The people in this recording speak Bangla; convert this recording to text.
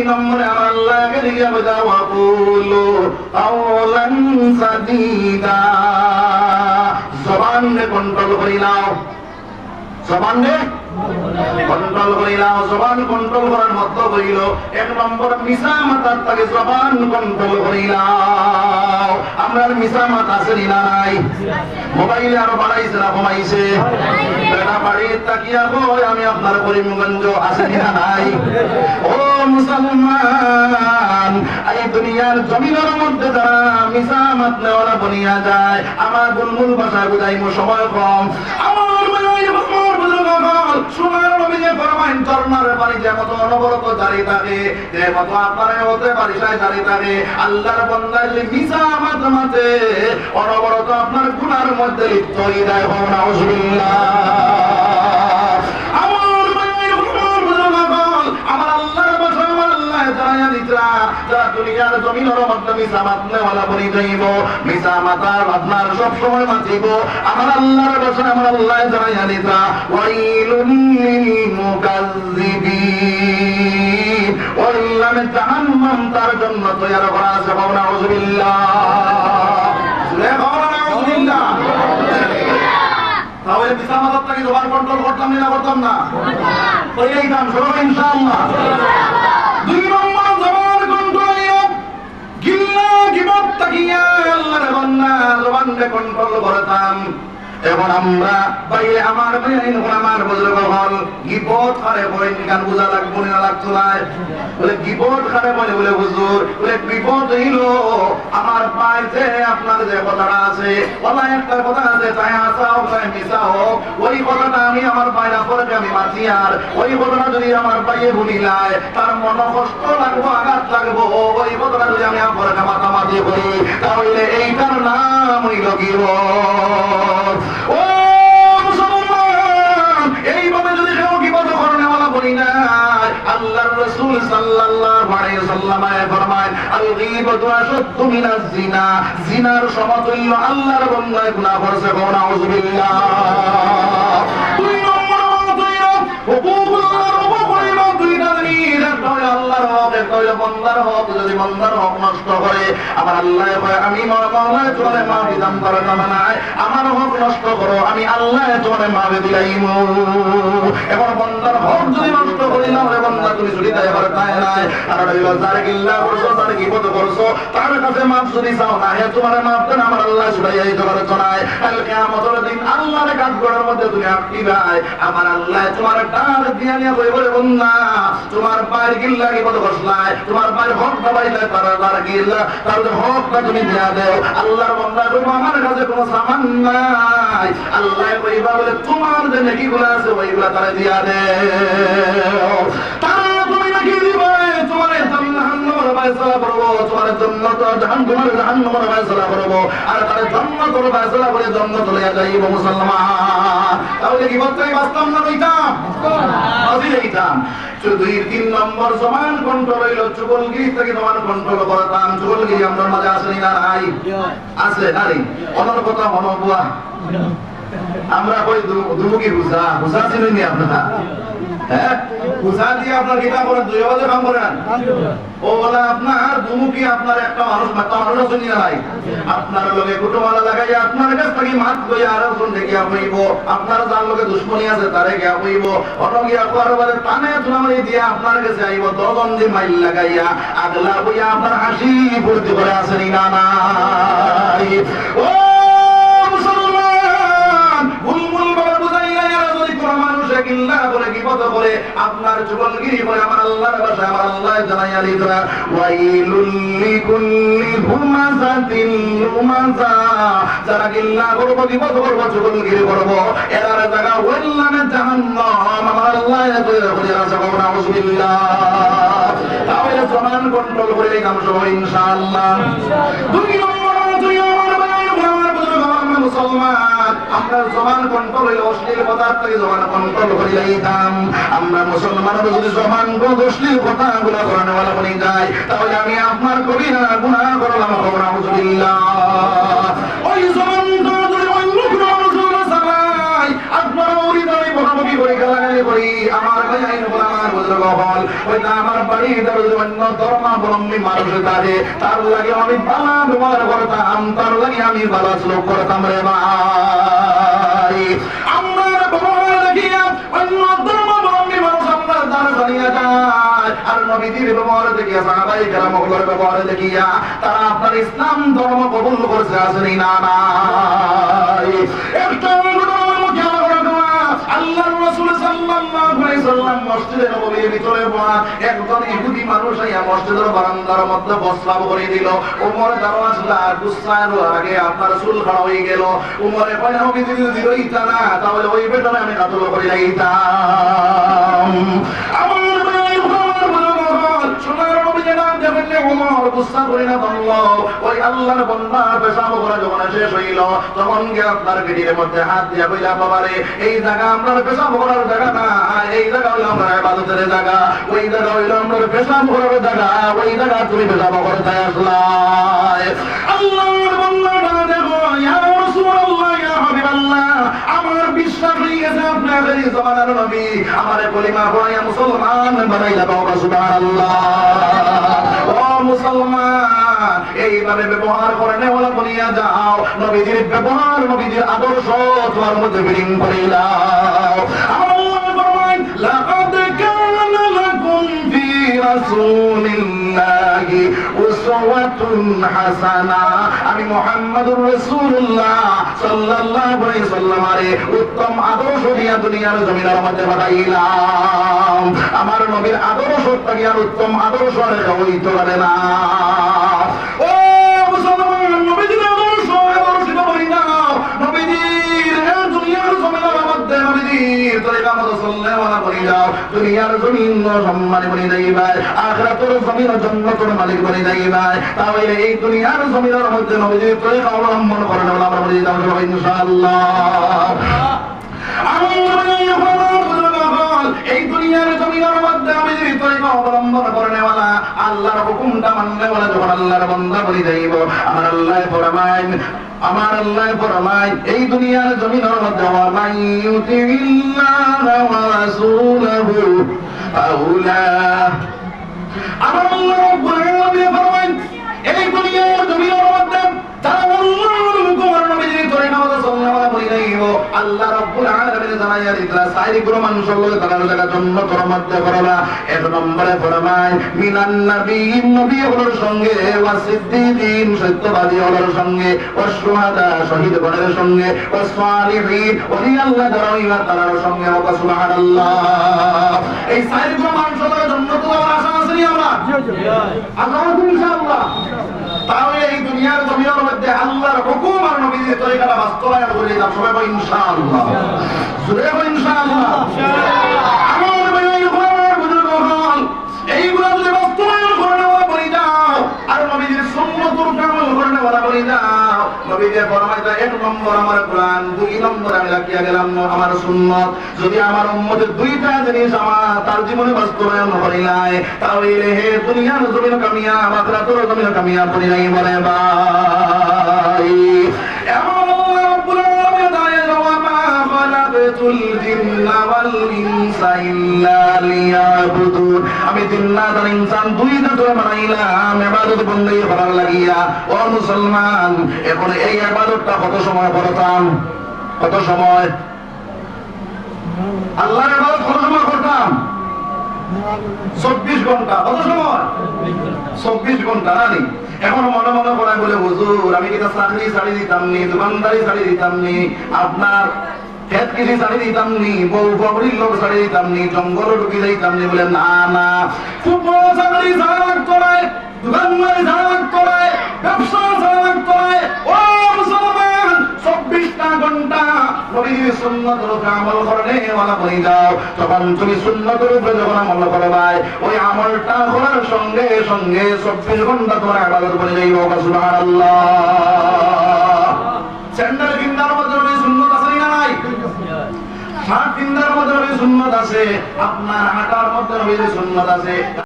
নম্বরে আমার আল্লাহকে দিকে বোঝাও আকুলু কাওলান সাদীদা জবানকে কন্ট্রোল করি নাও জবানকে কন্ট্রোল করি নাও জবান কন্ট্রোল করার মতো হইল এক নম্বর মিশা মাথার থেকে জবান কন্ট্রোল করি নাও আমরা মিশা মাথা আছে না নাই মোবাইলে আরো বাড়াইছে না কমাইছে বেটা বাড়ির তাকিয়া কই আমি আপনার করিমগঞ্জ আছে না নাই ও মুসলমান এই দুনিয়ার জমিনের মধ্যে যারা মিশা মাতনেওয়ালা বনিয়া যায় আমার বুলবুল ভাষা বুঝাইমো সময় কম আমার সোনার নবীজি ফরমায়েন ঝরনার পানি যেমন অনবরত জারি থাকে যেমন আপনার হতে বারিশায় জারি থাকে আল্লাহর বান্দা যদি মিশা মাঝে অনবরত আপনার গুনার মধ্যে লিপ্ত হয়ে যায় নাউজুবিল্লাহ আমার আল্লাহর বাসা আমার আল্লাহ জানায়া দিতরা যারা দুনিয়ার জমিনের মধ্যে মিশা মাতনেওয়ালা বনি যাইব মিশা মাতার আপনার সব সময় মাতিব আমার আল্লাহর বাসা আমার আল্লাহ জানায়া দিতরা ওয়াইলুল লিল মুকাজ্জিবিন ওয়াল্লাহ জাহান্নাম তার জন্য তৈরি করা আছে নাউজুবিল্লাহ নাউজুবিল্লাহ তাহলে মিশা মাতারটাকে জবান কন্ট্রোল করতাম না করতাম না কইলেই দাম সবাই ইনশাআল্লাহ দুই নম্বর জবান কন্ট্রোল গিল্লা গিবত তাকিয়া আল্লাহর বান্দা জবানকে কন্ট্রোল করতাম এখন আমরা বাইরে আমার বাইরে আমার বুজুর্গ হল গিবত করে বলেন গান বুঝা লাগবো না লাগতো না বলে গিবত করে বলে বলে হুজুর বলে বিপদ হইলো আমার পাইতে আপনার যে কথাটা আছে ওলা একটা কথা আছে তাই আসা হোক তাই মিশা হোক ওই কথাটা আমি আমার বাইরে পরে আমি মাছি আর ওই কথাটা যদি আমার বাইরে ভুলিলায় তার মন কষ্ট লাগবো আঘাত লাগবো ওই কথাটা যদি আমি আমার মাথা মাথি করি তাহলে এইটার নাম হইল গিবত ও মুসলমান এইভাবে যদি কেউ গিবত করনেওয়ালা বলি না আল্লাহর রাসূল সাল্লাল্লাহু আলাইহি ওয়াসাল্লাম ফরমায় আল গীবাতু আশাদ্দু মিনাজ জিনা জিনার সমতুল্য আল্লাহর বান্দা গুনাহ করছে নাউজুবিল্লাহ দুই নম্বর হুকুকুল্লাহর উপরে দুইটা জিনিস আল্লাহর হক একটা বান্দার হক যদি বান্দার হক নষ্ট করে আমার আল্লাহ কয় আমি মাওলা তোমারে মাফ দিতাম তার নাম নাই আমার হক নষ্ট করো আমি আল্লাহ তোমারে মাফ দিলাইমু এখন বান্দার হক যদি নষ্ট করি না ওরে বান্দা তুমি চুরি দেয় এবার তাই নাই আর হইলো যার গিল্লা করছো তার গীবত করছো তার কাছে মাফ যদি চাও না হে তোমারে মাফ দেন আমার আল্লাহ ছুড়াইয়া দিতে পারে তো নাই কাল কিয়ামতের দিন আল্লাহর কাঠগড়ের মধ্যে তুমি আটকি ভাই আমার আল্লাহ তোমার ডাক দিয়া নিয়ে কই বলে বান্দা তোমার পায়ের গিল্লা গীবত করছলাই তোমার পায়ের হক দাবাইলে তার গিল্লা তার হকটা তুমি দিয়া দাও আল্লাহর বান্দা কইবো আমার কাছে কোনো সামান নাই আল্লাহ কইবা বলে তোমার যে নেকিগুলো আছে ওইগুলা তারে দিয়া দাও তারা তুমি নাকি দিবে তোমার জান্নাতের ফয়সালা করব তোমার জান্নাত জাহান্নামের ফয়সালা করব আর তারে জান্নাতের ফয়সালা করে জান্নাত লইয়া যাইব মুসলমান তাহলে কি বলতে বাস্তব না কইতাম বাজি কইতাম দুই তিন নম্বর জবান কন্ট্রোল হইল চুগলগিরি থেকে জবান কন্ট্রোল করতাম চুগলগিরি আমাদের মাঝে আছে না নাই আছে নারী অনর কথা মনোবুয়া আমরা কই দুমুখী হুসা হুসা চিনেন নি আপনারা হ্যাঁ হুসা দিয়ে আপনার কিতাব করে দুই বাজে কাম করেন ও বলে আপনার দুমুখী আপনার একটা মানুষ মাত্র মানুষ শুনি নাই আপনার লগে কুটুমালা লাগাইয়া আপনার কাছ থেকে মাত লইয়া আর শুন দেখিয়া হইব আপনার যার লগে দুশ্মনী আছে তারে গিয়া হইব অনগিয়া করার বলে টানে তুলামারি দিয়া আপনার কাছে আইব দগন্ধি মাইল লাগাইয়া আগলা হইয়া আপনার হাসি ফুর্তি করে আসেনি না নাই ও গিল্লা করে গীবত করে আপনার চুগলগিরি করে আমার আল্লাহর ভাষা আমার আল্লাহ জানাইয়া দিতরা ওয়াইলুল লিকুল্লি হুমাযাতিল লুমাযা যারা গিল্লা করব গীবত করব চুগলগিরি করব এরার জায়গা ওয়াল্লামে জাহান্নাম আমার আল্লাহ তৈরি করে আছে নাউজুবিল্লাহ তাহলে জবান কন্ট্রোল করে এই কাম সব ইনশাআল্লাহ দুই নম্বর মুসলমান আমরা জবান কন্ট্রোল হইলে অশ্লীল পদার্থ থেকে জবান কন্ট্রোল করে যাইতাম আমরা মুসলমানরা যদি জবান অশ্লীল কথাগুলো করানোওয়ালা বনে যায় তাহলে আমি আপনার কবিরা গুনাহ করলাম নাউজুবিল্লাহ ওই জবানটা যদি অন্য কোনো মানুষ চালায় আপনার হৃদয় মুখোমুখি করি গালাগালি করি আমার ভাই আইন বলে আমার বুজুর্গ হল ওই না আমার বাড়ির দরজা অন্য ধর্মাবলম্বী মানুষ থাকে তার লাগে আমি বালা ব্যবহার করতাম তার লাগে আমি বালা শ্লোক করতাম রে ভাই আমরা ব্যবহার দেখিয়া অন্য ধর্মাবলম্বী মানুষ আমরা দ্বারা জানিয়ে যায় আর নবীজির ব্যবহার দেখিয়া সাহাবায়ে কেরামের ব্যবহার দেখিয়া তারা আপনার ইসলাম ধর্ম কবুল করেছে আসেনি না নাই একটা আল্লাহর রাসূল সাল্লাল্লাহু আলাইহি সাল্লাম মসজিদে নববীর ভিতরে বসা একজন ইহুদি মানুষ আইয়া মসজিদের বারান্দার মধ্যে প্রস্রাব করে দিল ওমর দরওয়াজা গুসার আগে আপনার রাসূল খাড়া হয়ে গেল ওমরে কয় নবী যদি দিলইতা না তাহলে ওই বেটারে আমি কাতল করে যাইতাম আমার সোনার নবী জানান দেবেন ওমর গুসা করে না আল্লাহ ওই আল্লাহর বান্দা পেশাব করা যখন শেষ হইল তখন গিয়ে আপনার পেটের মধ্যে হাত দিয়া কইলা বাবারে এই জায়গা আমরা পেশাব করার জায়গা না এই জায়গা হইলো আমরা ইবাদতের জায়গা ওই জায়গা হইলো আমরা পেশাব করার জায়গা ওই জায়গা তুমি পেশাব করতে আসলা আল্লাহর বান্দা দেখো ইয়া রাসূলুল্লাহ ইয়া হাবিবাল্লাহ আমার বিশ্বাস হয়ে গেছে আপনার এই জামানার নবী আমারে কলিমা পড়াইয়া মুসলমান বানাইলা বাবা সুবহানাল্লাহ ও মুসলমান এইভাবে ব্যবহার করে নেওয়ালা বলিয়া যাও নবীজির ব্যবহার নবীজির আদর্শ তোমার মধ্যে বিলীন করে দাও আল্লাহ ফরমান লাকাদ কানা লাকুম ফি রাসূলিল্লাহি উসওয়াতুন হাসানা আমি মুহাম্মদুর রাসূলুল্লাহ সাল্লাল্লাহু আলাইহি সাল্লামের উত্তম আদর্শ দিয়া দুনিয়ার জমিনের মধ্যে পাঠাইলাম আমার নবীর আদর্শ থেকে আর উত্তম আদর্শ রেখা হইতে পারে না ও মুসলমান নবীজির আদর্শ আদর্শিত হই না নবীজির দুনিয়ার জমিনের মধ্যে নবীজির তরিকা মতো চললে ওনা বলি যাও দুনিয়ার জমিন সম্মানে বলি যাইবাই আখিরাতের জমিন জান্নাতের মালিক বলি যাইবাই তাহলে এই দুনিয়ার জমিনের মধ্যে নবীজির তরিকা অবলম্বন করে আমরা বলি যাও ইনশাআল্লাহ এই দুনিয়ার জমিনের মধ্যে আমি যদি তরিকা অবলম্বন করে নেওয়ালা আল্লাহর হুকুমটা মানলে ওয়ালা যখন আল্লাহর বান্দা বলি যাইব আমার আল্লাহ ফরমায় এই দুনিয়ার জমিনের মধ্যে ওয়া মান ইউতিল্লাহ ওয়া রাসূলহু আউলা আমার আল্লাহ রাব্বুল আলামিন ফরমায় এই দুনিয়ার জমিনের মধ্যে যারা আল্লাহর হুকুমের নবীজির তরিকা মতো চলনেওয়ালা বলি যাইব আল্লাহ রাব্বুল আলামিন জানাইয়া দিতরা সাইরি গুলো মানুষের লগে তার জায়গা জান্নাতের মধ্যে করলা এক নম্বরে ফরমায় মিনান নবীন নবীগুলোর সঙ্গে ওয়া সিদ্দিকিন সত্যবাদী হলোর সঙ্গে ওয়া শুহাদা শহীদগণের সঙ্গে ওয়া সালিহিন ওলি আল্লাহ যারা তার সঙ্গে ওয়া সুবহানাল্লাহ এই সাইরি গুলো মানুষের লগে জান্নাত হওয়ার আশা আছে নি আমরা আল্লাহ ইনশাআল্লাহ তাহলে এই দুনিয়ার জমিনের মধ্যে আল্লাহর হুকুম আর নবীজির তরিকাটা বাস্তবায়ন করে দাও সবাই বলি ইনশাআল্লাহ জোরে বলি ইনশাআল্লাহ আমার ভাই আমার বুজুর্গ হল এইগুলো যদি বাস্তবায়ন করে নেওয়া বলি যাও আর নবীজির সুন্নতের আমল করে নেওয়া বলি যাও নবীজির ফরমাইতা এক নম্বর আমার কোরআন দুই নম্বর আমি রাখিয়া গেলাম আমার সুন্নাত যদি আমার উম্মতের দুইটা জিনিস আমার তার জীবনে বাস্তবায়ন করে নাই তাহলে হে দুনিয়ার জমিন কামিয়াব আখিরাতের জমিন কামিয়াব বলি নাই বলে ভাই এমন আল্লাহ রাব্বুল আলামিন দায়ে ওয়া মা খালাকাতুল জিন্না ওয়াল ইনসা ইল্লা লিয়াবুদুন আমি জিন্নাত আর ইনসান দুইটা ধরে বানাইলাম ইবাদত বন্দেগী করার লাগিয়া ও মুসলমান এখন এই ইবাদতটা কত সময় করতাম কত সময় আল্লাহর ইবাদত কত সময় করতাম 24 ঘন্টা কত সময় 24 ঘন্টা নানি এখন মনে মনে করে বলে হুজুর আমি কিটা চাকরি ছাড়ি দিতাম নি দোকানদারি ছাড়ি দিতাম নি আপনার খেত কৃষি ছাড়ি দিতাম নি বউ বকরির লোক ছাড়ি দিতাম নি জঙ্গলে ঢুকে যাইতাম নি বলে না না ফুটবল চাকরি ছাড়া লাগতো না দোকানদারি ছাড়া লাগতো না ব্যবসা ছাড়া লাগতো না ও মুসলমান 24টা ঘন্টা নবীর সুন্নতের উপর আমল করে ওয়ালা বলি যাও তখন তুমি সুন্নতের উপরে যখন আমল করবে ওই আমলটা করার সঙ্গে সঙ্গে 24 ঘন্টা তোমার ইবাদত করে যাইব সুবহানাল্লাহ স্যান্ডেল কিনার মধ্যে সুন্নত আছে না নাই শার্ট কিনার মধ্যে সুন্নত আছে আপনার হাঁটার মধ্যে সুন্নত আছে